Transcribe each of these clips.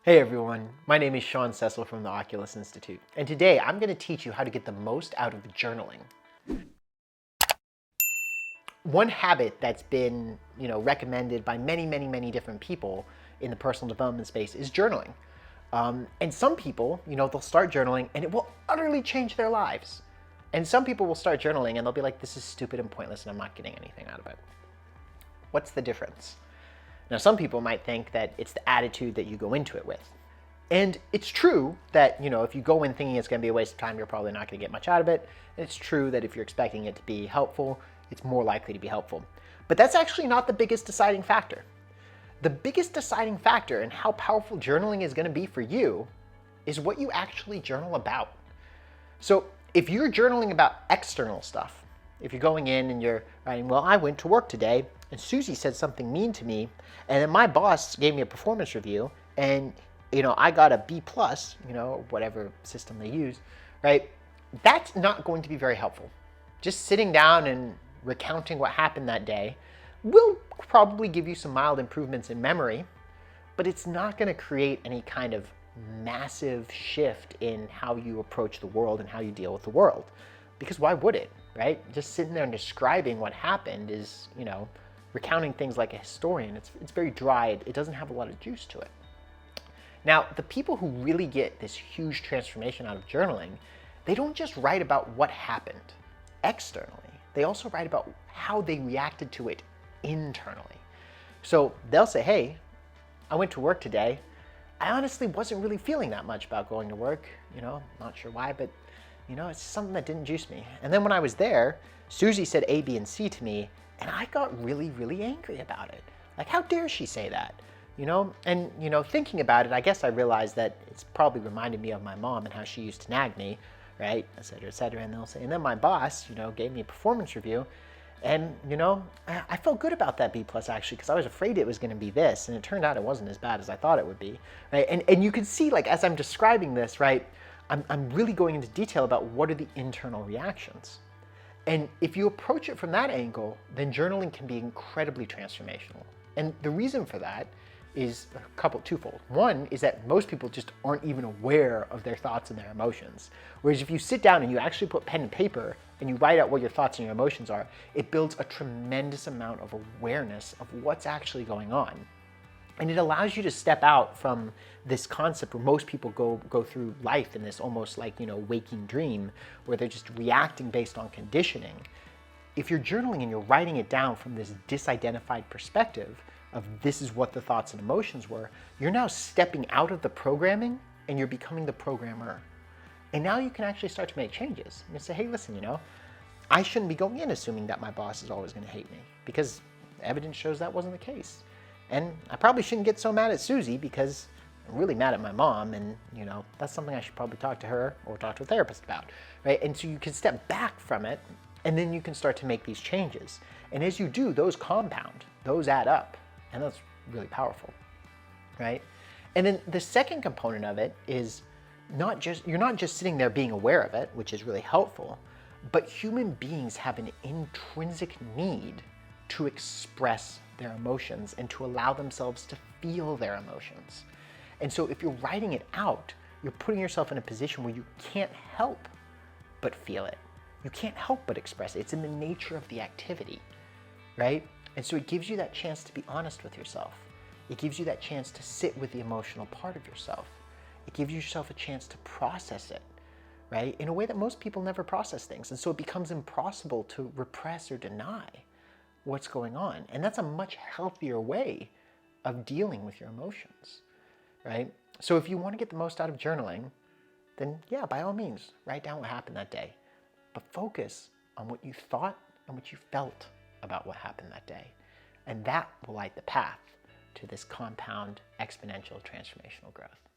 Hey everyone, my name is Sean Cecil from the Oculus Institute, and today I'm going to teach you how to get the most out of journaling. One habit that's been, recommended by many different people in the personal development space is journaling. And some people, they'll start journaling and it will utterly change their lives. And some people will start journaling and they'll be like, this is stupid and pointless and I'm not getting anything out of it. What's the difference? Now, some people might think that it's the attitude that you go into it with. And it's true that, if you go in thinking it's going to be a waste of time, you're probably not going to get much out of it. And it's true that if you're expecting it to be helpful, it's more likely to be helpful. But that's actually not the biggest deciding factor. The biggest deciding factor in how powerful journaling is going to be for you is what you actually journal about. So if you're journaling about external stuff, if you're going in and you're writing, well, I went to work today and Susie said something mean to me, and then my boss gave me a performance review, and I got a B plus, whatever system they use, right? That's not going to be very helpful. Just sitting down and recounting what happened that day will probably give you some mild improvements in memory, but it's not going to create any kind of massive shift in how you approach the world and how you deal with the world. Because why would it, right? Just sitting there and describing what happened is, recounting things like a historian. It's very dry. It doesn't have a lot of juice to it. Now, the people who really get this huge transformation out of journaling, they don't just write about what happened externally. They also write about how they reacted to it internally. So they'll say, hey, I went to work today. I honestly wasn't really feeling that much about going to work. Not sure why, but it's something that didn't juice me. And then when I was there, Susie said A, B, and C to me, and I got really angry about it. Like, how dare she say that? And thinking about it, I guess I realized that it's probably reminded me of my mom and how she used to nag me, right, et cetera, and they'll say, and then my boss, gave me a performance review, and I felt good about that B plus actually, because I was afraid it was going to be this, and it turned out it wasn't as bad as I thought it would be, right? And you can see, like, as I'm describing this, right, I'm really going into detail about what are the internal reactions. And if you approach it from that angle, then journaling can be incredibly transformational. And the reason for that is twofold. One is that most people just aren't even aware of their thoughts and their emotions. Whereas if you sit down and you actually put pen and paper and you write out what your thoughts and your emotions are, it builds a tremendous amount of awareness of what's actually going on. And it allows you to step out from this concept where most people go through life in this almost like, waking dream where they're just reacting based on conditioning. If you're journaling and you're writing it down from this disidentified perspective of this is what the thoughts and emotions were, you're now stepping out of the programming and you're becoming the programmer. And now you can actually start to make changes. And say, hey, listen, I shouldn't be going in assuming that my boss is always going to hate me, because evidence shows that wasn't the case. And I probably shouldn't get so mad at Susie because I'm really mad at my mom, and that's something I should probably talk to her or talk to a therapist about, right? And so you can step back from it, and then you can start to make these changes. And as you do, those compound, those add up, and that's really powerful, right? And then the second component of it is you're not just sitting there being aware of it, which is really helpful, but human beings have an intrinsic need to express their emotions and to allow themselves to feel their emotions. And so if you're writing it out, you're putting yourself in a position where you can't help but feel it. You can't help but express it. It's in the nature of the activity, right? And so it gives you that chance to be honest with yourself. It gives you that chance to sit with the emotional part of yourself. It gives yourself a chance to process it, right? In a way that most people never process things. And so it becomes impossible to repress or deny what's going on. And that's a much healthier way of dealing with your emotions, right? So if you want to get the most out of journaling, then yeah, by all means, write down what happened that day. But focus on what you thought and what you felt about what happened that day. And that will light the path to this compound, exponential, transformational growth.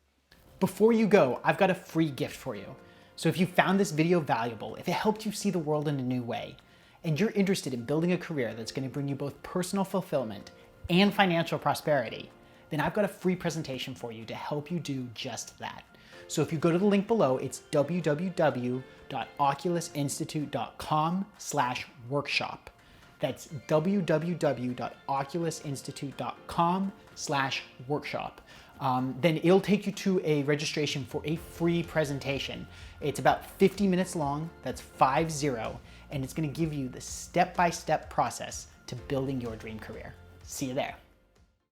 Before you go, I've got a free gift for you. So if you found this video valuable, if it helped you see the world in a new way, and you're interested in building a career that's going to bring you both personal fulfillment and financial prosperity, then I've got a free presentation for you to help you do just that. So if you go to the link below, it's www.oculusinstitute.com/workshop. That's www.oculusinstitute.com/workshop. then it'll take you to a registration for a free presentation. It's about 50 minutes long, that's 50, and it's gonna give you the step-by-step process to building your dream career. See you there.